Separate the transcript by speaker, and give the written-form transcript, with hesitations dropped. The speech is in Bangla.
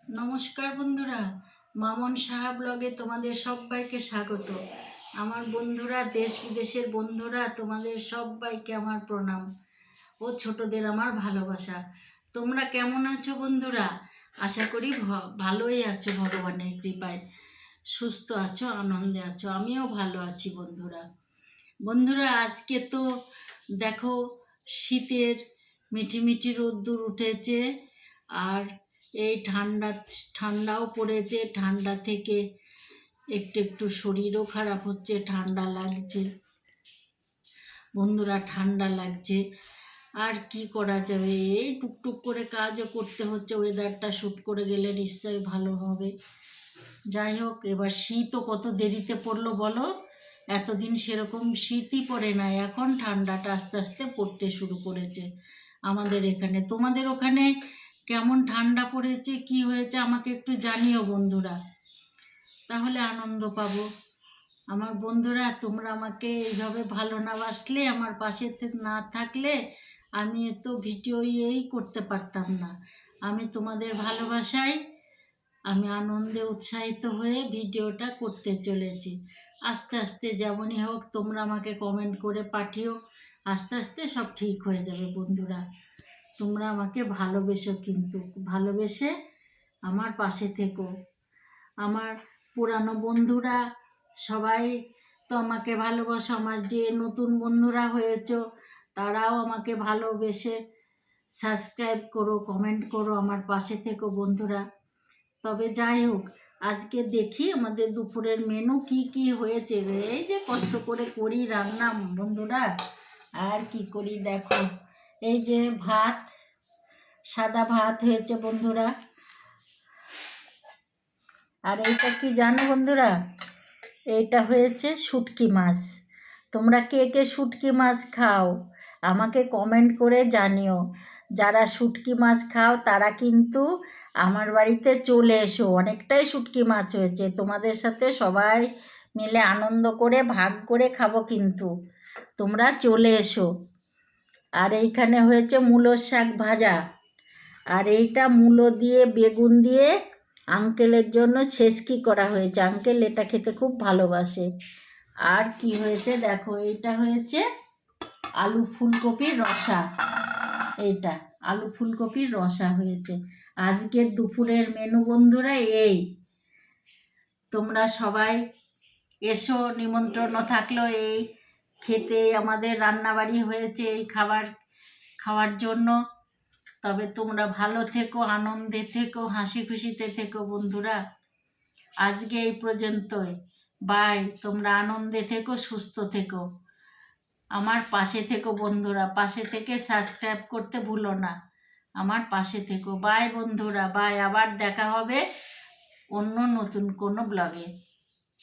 Speaker 1: নমস্কার বন্ধুরা, মামন সাহা ব্লগে তোমাদের সবাইকে স্বাগত। আমার বন্ধুরা, দেশ বিদেশের বন্ধুরা, তোমাদের সবাইকে আমার প্রণাম ও ছোটদের আমার ভালোবাসা। তোমরা কেমন আছো বন্ধুরা? আশা করি ভালোই আছো, ভগবানের কৃপায় সুস্থ আছো, আনন্দে আছো। আমিও ভালো আছি বন্ধুরা। বন্ধুরা, আজকে তো দেখো শীতের মিঠি রোদ্দুর উঠেছে, আর এই ঠান্ডাও পড়েছে। ঠান্ডা থেকে একটু একটু শরীরও খারাপ হচ্ছে, ঠান্ডা লাগছে বন্ধুরা, ঠান্ডা লাগছে। আর কি করা যাবে, এই টুকটুক করে কাজও করতে হচ্ছে। ওয়েদারটা শ্যুট করে গেলে নিশ্চয়ই ভালো হবে। যাই হোক, এবার শীতও কত দেরিতে পড়লো বলো। এতদিন সেরকম শীতই পড়ে না, এখন ঠান্ডাটা আস্তে আস্তে পড়তে শুরু করেছে আমাদের এখানে। তোমাদের ওখানে কেমন ঠান্ডা পড়েছে, কি হয়েছে আমাকে একটু জানিও বন্ধুরা, তাহলে আনন্দ পাবো। আমার বন্ধুরা, তোমরা আমাকে এইভাবে ভালো না বাসলে, আমার পাশে না থাকলে আমি তো ভিডিও করতে পারতাম না। আমি তোমাদের ভালোবাসায়, আমি আনন্দে উৎসাহিত হয়ে ভিডিওটা করতে চলেছি। আস্তে আস্তে যেমনই হোক, তোমরা আমাকে কমেন্ট করে পাঠিও। আস্তে আস্তে সব ঠিক হয়ে যাবে বন্ধুরা। তোমরা আমাকে ভালোবেসো, কিন্তু ভালোবেসে আমার পাশে থেকো। আমার পুরানো বন্ধুরা সবাই তো আমাকে ভালোবাসো, আমার যে নতুন বন্ধুরা হয়েছো তারাও আমাকে ভালোবেসে সাবস্ক্রাইব করো, কমেন্ট করো, আমার পাশে থেকো বন্ধুরা। তবে যাই হোক, আজকে দেখি আমাদের দুপুরের মেনু কি কি হয়েছে। এই যে কষ্ট করে করি রান্না বন্ধুরা, আর কি করি দেখো। এই যে ভাত, সাদা ভাত হয়েছে বন্ধুরা। আর এইটা কি জানো বন্ধুরা, এইটা হয়েছে শুটকি মাছ। তোমরা কে কে শুটকি মাছ খাও আমাকে কমেন্ট করে জানিও। যারা শুটকি মাছ খাও তারা কিন্তু আমার বাড়িতে চলে এসো। অনেকটাই শুটকি মাছ হয়েছে, তোমাদের সাথে সবাই মিলে আনন্দ করে ভাগ করে খাবো, কিন্তু তোমরা চলে এসো। আর এইখানে হয়েছে মূলোর শাক ভাজা, আর এইটা মূলো দিয়ে বেগুন দিয়ে আঙ্কেলের জন্য ছেঁচকি করা হয়েছে। আঙ্কেল এটা খেতে খুব ভালোবাসে। আর কি হয়েছে দেখো, এইটা হয়েছে আলু ফুলকপির রসা। এইটা আলু ফুলকপির রসা হয়েছে আজকের দুপুরের মেনু বন্ধুরা। এই তোমরা সবাই এসো, নিমন্ত্রণ থাকলো এই খেতে। আমাদের রান্নাবাড়ি হয়েছে এই খাওয়ার জন্য। তবে তোমরা ভালো থেকো, আনন্দে থেকো, হাসি খুশিতে থেকো বন্ধুরা। আজকে এই পর্যন্তই, বাই। তোমরা আনন্দে থেকো, সুস্থ থেকো, আমার পাশে থেকো বন্ধুরা। পাশে থেকে সাবস্ক্রাইব করতে ভুলো না, আমার পাশে থেকো। বাই বন্ধুরা, বাই। আবার দেখা হবে অন্য নতুন কোনো ব্লগে।